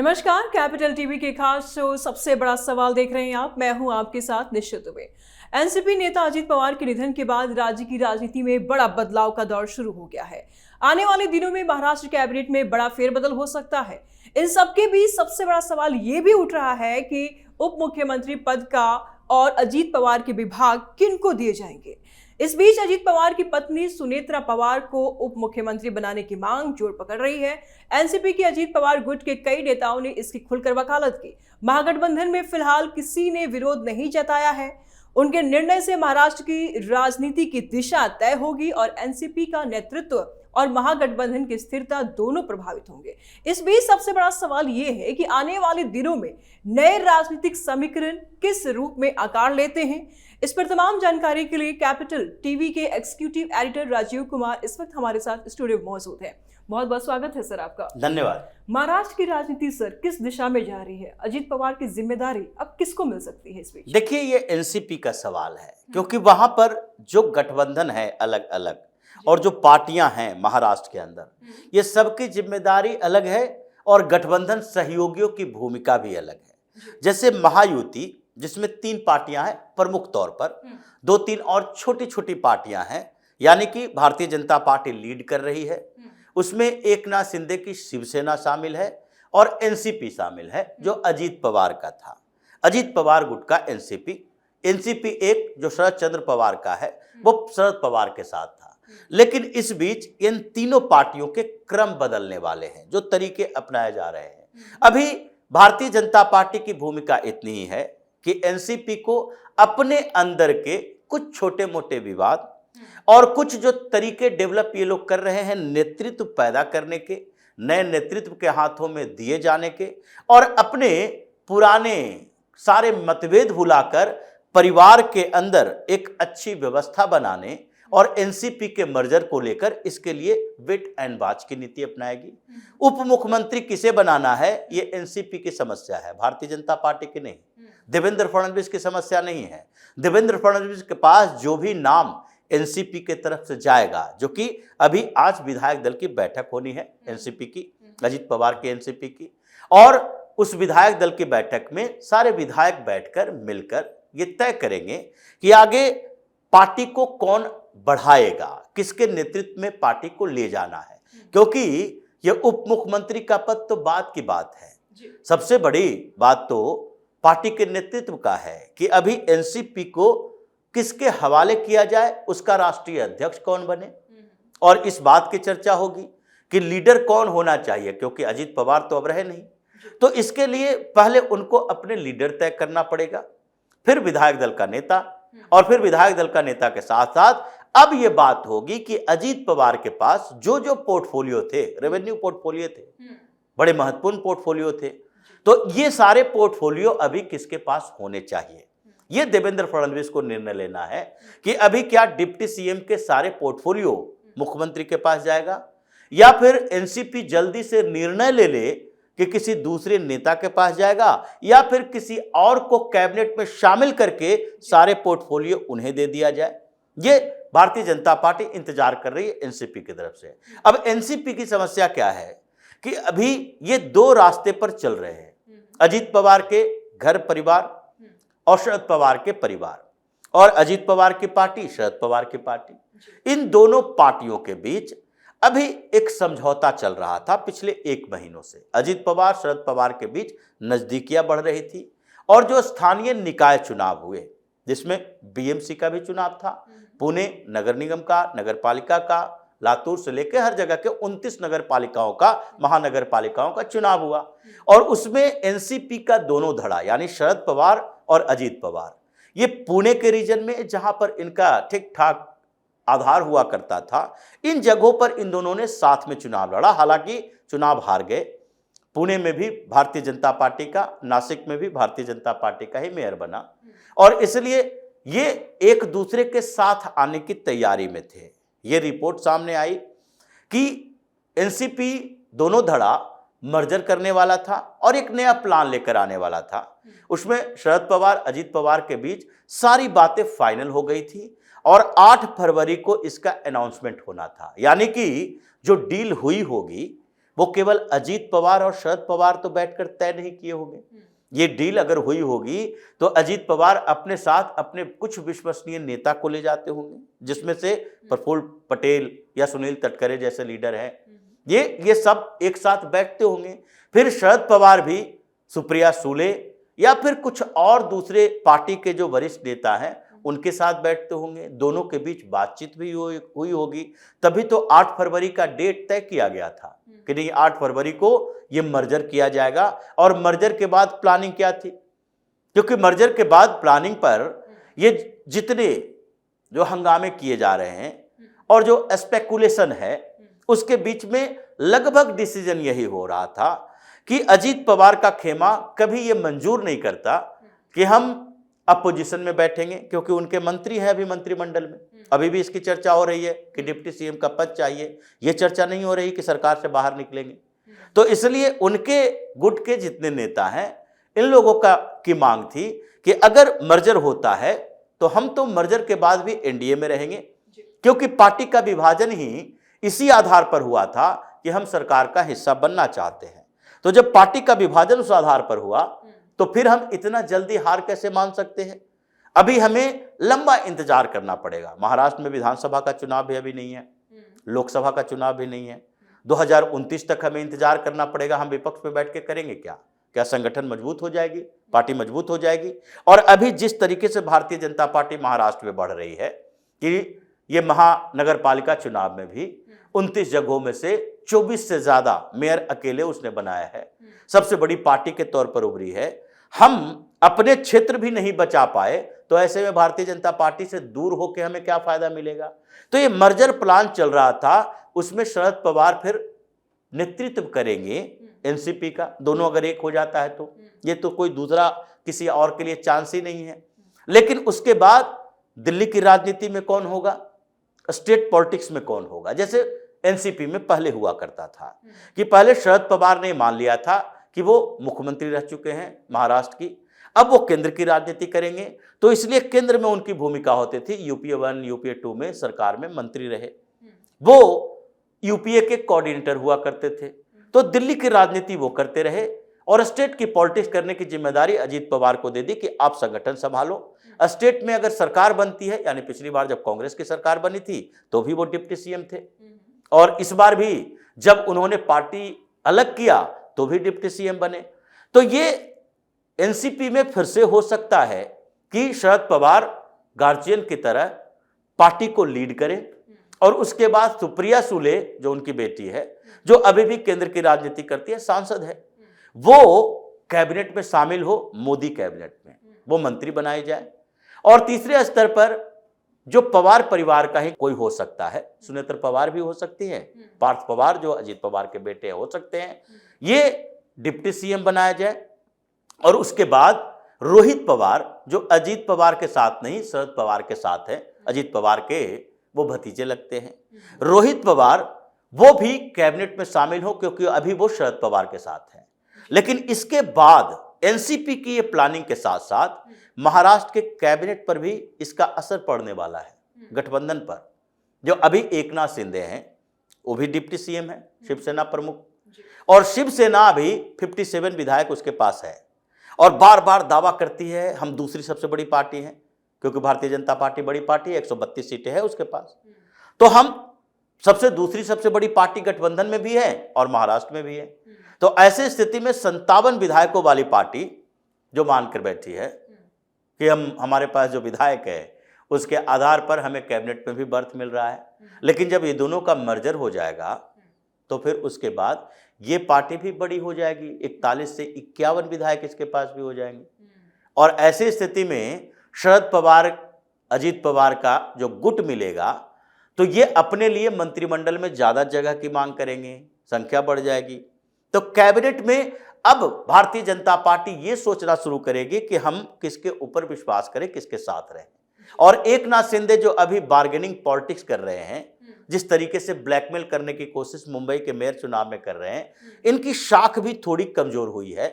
नमस्कार, capital TV के खास शो सबसे बड़ा सवाल देख रहे हैं आप। मैं हूं आपके साथ निश्चित दुबे। एनसीपी नेता अजीत पवार के निधन के बाद राज्य की राजनीति में बड़ा बदलाव का दौर शुरू हो गया है। आने वाले दिनों में महाराष्ट्र कैबिनेट में बड़ा फेरबदल हो सकता है। इन सबके बीच सबसे बड़ा सवाल ये भी उठ रहा है कि उप मुख्यमंत्री पद का और अजीत पवार के विभाग किनको दिए जाएंगे। इस बीच अजीत पवार की पत्नी सुनेत्रा पवार को उप मुख्यमंत्री बनाने की मांग जोर पकड़ रही है। एनसीपी के अजीत पवार गुट के कई नेताओं ने इसकी खुलकर वकालत की। महागठबंधन में फिलहाल किसी ने विरोध नहीं जताया है। उनके निर्णय से महाराष्ट्र की राजनीति की दिशा तय होगी और एनसीपी का नेतृत्व और महागठबंधन की स्थिरता दोनों प्रभावित होंगे। इस बीच सबसे बड़ा सवाल यह है कि आने वाले दिनों में नए राजनीतिक समीकरण किस रूप में आकार लेते हैं। इस पर तमाम जानकारी के लिए कैपिटल टीवी के एग्जीक्यूटिव एडिटर राजीव कुमार इस वक्त हमारे साथ स्टूडियो में मौजूद है। बहुत बहुत स्वागत है सर आपका। धन्यवाद। महाराष्ट्र की राजनीति सर किस दिशा में जा रही है? अजीत पवार की जिम्मेदारी अब किसको मिल सकती है इस बीच? देखिए, ये एनसीपी का सवाल है क्योंकि वहां पर जो गठबंधन है अलग अलग और जो पार्टियां हैं महाराष्ट्र के अंदर, ये सबकी जिम्मेदारी अलग है और गठबंधन सहयोगियों की भूमिका भी अलग है। जैसे महायुति जिसमें 3 पार्टियां हैं प्रमुख तौर पर, 2-3 और छोटी छोटी पार्टियां हैं, यानी कि भारतीय जनता पार्टी लीड कर रही है। उसमें एकनाथ शिंदे की शिवसेना शामिल है और एनसीपी शामिल है जो अजीत पवार का था। अजीत पवार गुट का एनसीपी एक जो शरद चंद्र पवार का है वो शरद पवार के साथ था। लेकिन इस बीच इन तीनों पार्टियों के क्रम बदलने वाले हैं, जो तरीके अपनाए जा रहे हैं। अभी भारतीय जनता पार्टी की भूमिका इतनी ही है कि एनसीपी को अपने अंदर के कुछ छोटे मोटे विवाद और कुछ जो तरीके डेवलप ये लोग कर रहे हैं नेतृत्व पैदा करने के, नए नेतृत्व के हाथों में दिए जाने के और अपने पुराने सारे मतभेद भुलाकर परिवार के अंदर एक अच्छी व्यवस्था बनाने और एनसीपी के मर्जर को लेकर इसके लिए वेट एंड वॉच की नीति अपनाएगी। उप मुख्यमंत्री किसे बनाना है ये एनसीपी की समस्या है, भारतीय जनता पार्टी की नहीं। देवेंद्र फडणवीस की समस्या नहीं है। देवेंद्र फडणवीस के पास जो भी नाम एनसीपी के तरफ से जाएगा, जो कि अभी आज विधायक दल की बैठक होनी है एनसीपी की, अजीत पवार की एनसीपी की, और उस विधायक दल की बैठक में सारे विधायक बैठकर मिलकर ये तय करेंगे कि आगे पार्टी को कौन बढ़ाएगा, किसके नेतृत्व में पार्टी को ले जाना है। क्योंकि ये उप मुख्यमंत्री का पद तो बात की बात है, सबसे बड़ी बात तो पार्टी के नेतृत्व का है कि अभी एनसीपी को किसके हवाले किया जाए, उसका राष्ट्रीय अध्यक्ष कौन बने, और इस बात की चर्चा होगी कि लीडर कौन होना चाहिए, क्योंकि अजीत पवार तो अब रहे नहीं। तो इसके लिए पहले उनको अपने लीडर तय करना पड़ेगा, फिर विधायक दल का नेता, और फिर विधायक दल का नेता के साथ साथ अब यह बात होगी कि अजीत पवार के पास जो जो पोर्टफोलियो थे, रेवेन्यू पोर्टफोलियो थे, बड़े महत्वपूर्ण पोर्टफोलियो थे, तो ये सारे पोर्टफोलियो अभी किसके पास होने चाहिए। ये देवेंद्र फडणवीस को निर्णय लेना है कि अभी क्या डिप्टी सीएम के सारे पोर्टफोलियो मुख्यमंत्री के पास जाएगा या फिर एनसीपी जल्दी से निर्णय ले ले कि किसी दूसरे नेता के पास जाएगा या फिर किसी और को कैबिनेट में शामिल करके सारे पोर्टफोलियो उन्हें दे दिया जाए। ये भारतीय जनता पार्टी इंतजार कर रही है एनसीपी की तरफ से। अब एनसीपी की समस्या क्या है कि अभी ये 2 रास्ते पर चल रहे हैं, अजीत पवार के घर परिवार और शरद पवार के परिवार, और अजीत पवार की पार्टी, शरद पवार की पार्टी। इन दोनों पार्टियों के बीच अभी एक समझौता चल रहा था पिछले 1 महीनों से। अजीत पवार शरद पवार के बीच नजदीकियां बढ़ रही थी और जो स्थानीय निकाय चुनाव हुए, जिसमें बीएमसी का भी चुनाव था, पुणे नगर निगम का, नगर पालिका का, लातूर से लेकर हर जगह के 29 नगर पालिकाओं का, महानगर पालिकाओं का चुनाव हुआ, और उसमें एनसीपी का दोनों धड़ा यानी शरद पवार और अजीत पवार, ये पुणे के रीजन में जहां पर इनका ठीक ठाक आधार हुआ करता था, इन जगहों पर इन दोनों ने साथ में चुनाव लड़ा। हालांकि चुनाव हार गए। पुणे में भी भारतीय जनता पार्टी का, नासिक में भी भारतीय जनता पार्टी का ही मेयर बना, और इसलिए ये एक दूसरे के साथ आने की तैयारी में थे। ये रिपोर्ट सामने आई कि एनसीपी दोनों धड़ा मर्जर करने वाला था और एक नया प्लान लेकर आने वाला था। उसमें शरद पवार अजीत पवार के बीच सारी बातें फाइनल हो गई थी और 8 फरवरी को इसका अनाउंसमेंट होना था। यानी कि जो डील हुई होगी वो केवल अजीत पवार और शरद पवार तो बैठकर तय नहीं किए होंगे। ये डील अगर हुई होगी तो अजीत पवार अपने साथ अपने कुछ विश्वसनीय नेता को ले जाते होंगे, जिसमें से प्रफुल्ल पटेल या सुनील तटकरे जैसे लीडर हैं। ये सब एक साथ बैठते होंगे। फिर शरद पवार भी सुप्रिया सुले या फिर कुछ और दूसरे पार्टी के जो वरिष्ठ नेता हैं उनके साथ बैठते होंगे। दोनों के बीच बातचीत भी हुई होगी, तभी तो 8 फरवरी का डेट तय किया गया था कि नहीं 8 फरवरी को ये मर्जर किया जाएगा। और मर्जर के बाद प्लानिंग क्या थी, क्योंकि मर्जर के बाद प्लानिंग पर ये जितने जो हंगामे किए जा रहे हैं और जो स्पेकुलेशन है उसके बीच में लगभग डिसीजन यही हो रहा था कि अजीत पवार का खेमा कभी ये मंजूर नहीं करता कि हम अपोजिशन में बैठेंगे, क्योंकि उनके मंत्री हैं अभी मंत्रिमंडल में। अभी भी इसकी चर्चा हो रही है कि डिप्टी सीएम का पद चाहिए, ये चर्चा नहीं हो रही कि सरकार से बाहर निकलेंगे। तो इसलिए उनके गुट के जितने नेता हैं इन लोगों की मांग थी कि अगर मर्जर होता है तो हम तो मर्जर के बाद भी एनडीए में रहेंगे, क्योंकि पार्टी का विभाजन ही इसी आधार पर हुआ था कि हम सरकार का हिस्सा बनना चाहते हैं। तो जब पार्टी का विभाजन उस आधार पर हुआ तो फिर हम इतना जल्दी हार कैसे मान सकते हैं। अभी हमें लंबा इंतजार करना पड़ेगा। महाराष्ट्र में विधानसभा का चुनाव भी अभी नहीं है, लोकसभा का चुनाव भी नहीं है। 2029 तक हमें इंतजार करना पड़ेगा। हम विपक्ष में बैठ के करेंगे क्या संगठन मजबूत हो जाएगी, पार्टी मजबूत हो जाएगी। और अभी जिस तरीके से भारतीय जनता पार्टी महाराष्ट्र में बढ़ रही है कि ये महानगर पालिका चुनाव में भी 29 जगहों में से 24 से ज्यादा मेयर अकेले उसने बनाया है, सबसे बड़ी पार्टी के तौर पर उभरी है। हम अपने क्षेत्र भी नहीं बचा पाए तो ऐसे में भारतीय जनता पार्टी से दूर होकर हमें क्या फायदा मिलेगा। तो ये मर्जर प्लान चल रहा था, उसमें शरद पवार फिर नेतृत्व करेंगे एनसीपी का। दोनों अगर एक हो जाता है तो ये तो कोई दूसरा किसी और के लिए चांस ही नहीं है। लेकिन उसके बाद दिल्ली की राजनीति में कौन होगा, स्टेट पॉलिटिक्स में कौन होगा। जैसे एनसीपी में पहले हुआ करता था कि पहले शरद पवार ने मान लिया था कि वो मुख्यमंत्री रह चुके हैं महाराष्ट्र की, अब वो केंद्र की राजनीति करेंगे, तो इसलिए केंद्र में उनकी भूमिका होती थी। यूपीए 1 यूपीए 2 में सरकार में मंत्री रहे, वो यूपीए के कोऑर्डिनेटर हुआ करते थे। तो दिल्ली की राजनीति वो करते रहे और स्टेट की पॉलिटिक्स करने की जिम्मेदारी अजीत पवार को दे दी कि आप संगठन संभालो। स्टेट में अगर सरकार बनती है, यानी पिछली बार जब कांग्रेस की सरकार बनी थी तो भी वो डिप्टी सीएम थे, और इस बार भी जब उन्होंने पार्टी अलग किया तो भी डिप्टी सीएम बने। तो ये एनसीपी में फिर से हो सकता है कि शरद पवार गार्जियन की तरह पार्टी को लीड करें और उसके बाद सुप्रिया सुले जो उनकी बेटी है, जो अभी भी केंद्र की राजनीति करती है, सांसद है, वो कैबिनेट में शामिल हो, मोदी कैबिनेट में वो मंत्री बनाए जाए। और तीसरे स्तर पर जो पवार परिवार का ही कोई हो सकता है, सुनेत्र पवार भी हो सकती है, पार्थ पवार जो अजीत पवार के बेटे हो सकते हैं, ये डिप्टी सीएम बनाया जाए। और उसके बाद रोहित पवार जो अजीत पवार के साथ नहीं शरद पवार के साथ है, अजीत पवार के वो भतीजे लगते हैं, रोहित पवार वो भी कैबिनेट में शामिल हो, क्योंकि अभी वो शरद पवार के साथ हैं। लेकिन इसके बाद एनसीपी की ये प्लानिंग के साथ साथ महाराष्ट्र के कैबिनेट पर भी इसका असर पड़ने वाला है, गठबंधन पर। जो अभी एकनाथ शिंदे हैं वो भी डिप्टी सीएम है, शिवसेना प्रमुख, और शिवसेना अभी 57 विधायक उसके पास है और बार बार दावा करती है हम दूसरी सबसे बड़ी पार्टी हैं, क्योंकि भारतीय जनता पार्टी बड़ी पार्टी है, 132 सीटें हैं उसके पास, तो हम दूसरी सबसे बड़ी पार्टी गठबंधन में भी है और महाराष्ट्र में भी है। तो ऐसे स्थिति में 57 विधायकों वाली पार्टी जो मानकर बैठी है कि हमारे पास जो विधायक है उसके आधार पर हमें कैबिनेट में भी बर्थ मिल रहा है, लेकिन जब ये दोनों का मर्जर हो जाएगा तो फिर उसके बाद ये पार्टी भी बड़ी हो जाएगी, 41 से 51 विधायक इसके पास भी हो जाएंगे। और ऐसी स्थिति में शरद पवार अजीत पवार का जो गुट मिलेगा तो ये अपने लिए मंत्रिमंडल में ज्यादा जगह की मांग करेंगे, संख्या बढ़ जाएगी। तो कैबिनेट में अब भारतीय जनता पार्टी ये सोचना शुरू करेगी कि हम किसके ऊपर विश्वास करें, किसके साथ रहें। और एकनाथ शिंदे जो अभी बार्गेनिंग पॉलिटिक्स कर रहे हैं, जिस तरीके से ब्लैकमेल करने की कोशिश मुंबई के मेयर चुनाव में कर रहे हैं, इनकी शाख भी थोड़ी कमजोर हुई है।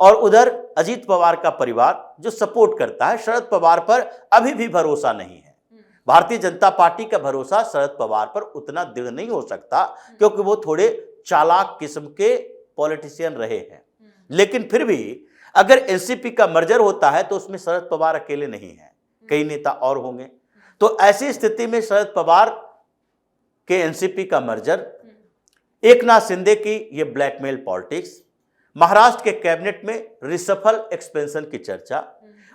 और उधर अजीत पवार का परिवार जो सपोर्ट करता है शरद पवार पर, अभी भी भरोसा नहीं है। भारतीय जनता पार्टी का भरोसा शरद पवार पर उतना दृढ़ नहीं हो सकता, क्योंकि वो थोड़े चालाक किस्म के पॉलिटिशियन रहे हैं, लेकिन फिर भी अगर एनसीपी का मर्जर होता है तो उसमें शरद पवार अकेले नहीं है, कई नेता और होंगे। तो ऐसी स्थिति में शरद पवार के एनसीपी का मर्जर, एकनाथ शिंदे की ये ब्लैकमेल पॉलिटिक्स, महाराष्ट्र के कैबिनेट में रिसफल एक्सपेंशन की चर्चा,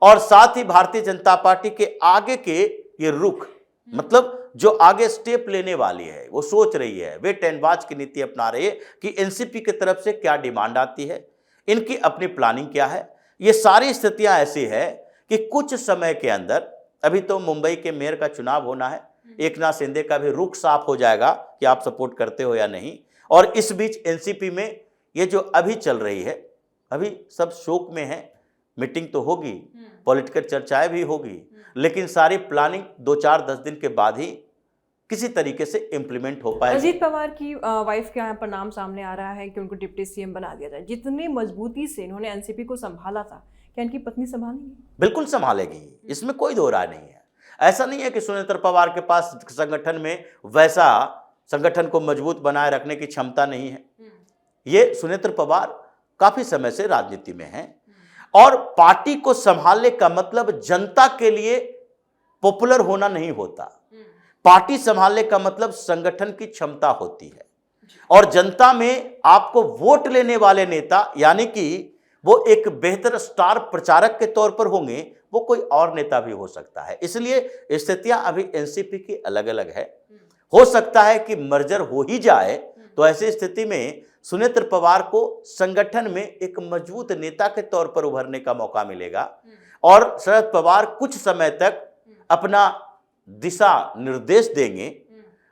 और साथ ही भारतीय जनता पार्टी के आगे के ये रुख, मतलब जो आगे स्टेप लेने वाली है, वो सोच रही है, वे टेनबाज की नीति अपना रही है कि एनसीपी की तरफ से क्या डिमांड आती है, इनकी अपनी प्लानिंग क्या है। ये सारी स्थितियां ऐसी है कि कुछ समय के अंदर, अभी तो मुंबई के मेयर का चुनाव होना है, एकनाथ शिंदे का भी रुख साफ हो जाएगा कि आप सपोर्ट करते हो या नहीं। और इस बीच एनसीपी में ये जो अभी चल रही है, अभी सब शोक में है, मीटिंग तो होगी, पॉलिटिकल चर्चाएं भी होगी, लेकिन सारी प्लानिंग 2-4-10 दिन के बाद ही किसी तरीके से इम्प्लीमेंट हो पाएगी। अजीत पवार की वाइफ के यहाँ पर नाम सामने आ रहा है कि उनको डिप्टी सीएम बना दिया जाए। जितने मजबूती से इन्होंने एनसीपी को संभाला था, क्या इनकी पत्नी संभालेंगी? बिल्कुल संभालेगी, इसमें कोई दो राय नहीं है। ऐसा नहीं है कि सुनेत्र पवार के पास संगठन में वैसा संगठन को मजबूत बनाए रखने की क्षमता नहीं है। ये सुनेत्र पवार काफी समय से राजनीति में हैं, और पार्टी को संभालने का मतलब जनता के लिए पॉपुलर होना नहीं होता। पार्टी संभालने का मतलब संगठन की क्षमता होती है, और जनता में आपको वोट लेने वाले नेता, यानी कि वो एक बेहतर स्टार प्रचारक के तौर पर होंगे, वो कोई और नेता भी हो सकता है। इसलिए स्थितियां अभी एनसीपी की अलग अलग है। हो सकता है कि मर्जर हो ही जाए, तो ऐसी स्थिति में सुनेत्र पवार को संगठन में एक मजबूत नेता के तौर पर उभरने का मौका मिलेगा, और शरद पवार कुछ समय तक अपना दिशा निर्देश देंगे,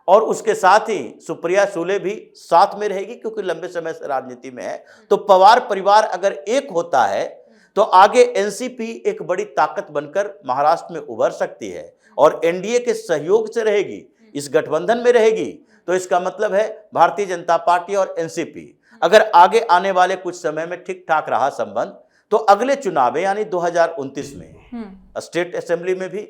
और उसके साथ ही सुप्रिया सुले भी साथ में रहेगी, क्योंकि लंबे समय से राजनीति में है। तो पवार परिवार अगर एक होता है तो आगे एनसीपी एक बड़ी ताकत बनकर महाराष्ट्र में उभर सकती है, और एनडीए के सहयोग से रहेगी, इस गठबंधन में रहेगी। तो इसका मतलब है भारतीय जनता पार्टी और एनसीपी अगर आगे आने वाले कुछ समय में ठीक ठाक रहा संबंध, तो अगले चुनाव यानी 2029 में स्टेट असेंबली में भी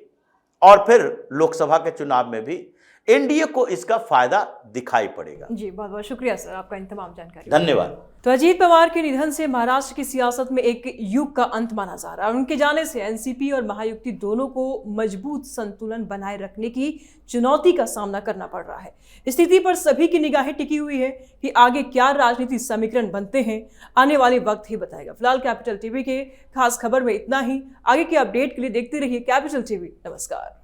और फिर लोकसभा के चुनाव में भी एनडीए को इसका फायदा दिखाई पड़ेगा। जी, बहुत बहुत शुक्रिया सर आपका इन तमाम जानकारी। धन्यवाद। तो अजीत पवार के निधन से महाराष्ट्र की सियासत में एक युग का अंत माना जा रहा है। उनके जाने से एनसीपी और महायुति दोनों को मजबूत संतुलन बनाए रखने की चुनौती का सामना करना पड़ रहा है। स्थिति पर सभी की निगाहें टिकी हुई है कि आगे क्या राजनीतिक समीकरण बनते हैं, आने वाले वक्त ही बताएगा। फिलहाल कैपिटल टीवी के खास खबर में इतना ही। आगे की अपडेट के लिए देखते रहिए कैपिटल टीवी। नमस्कार।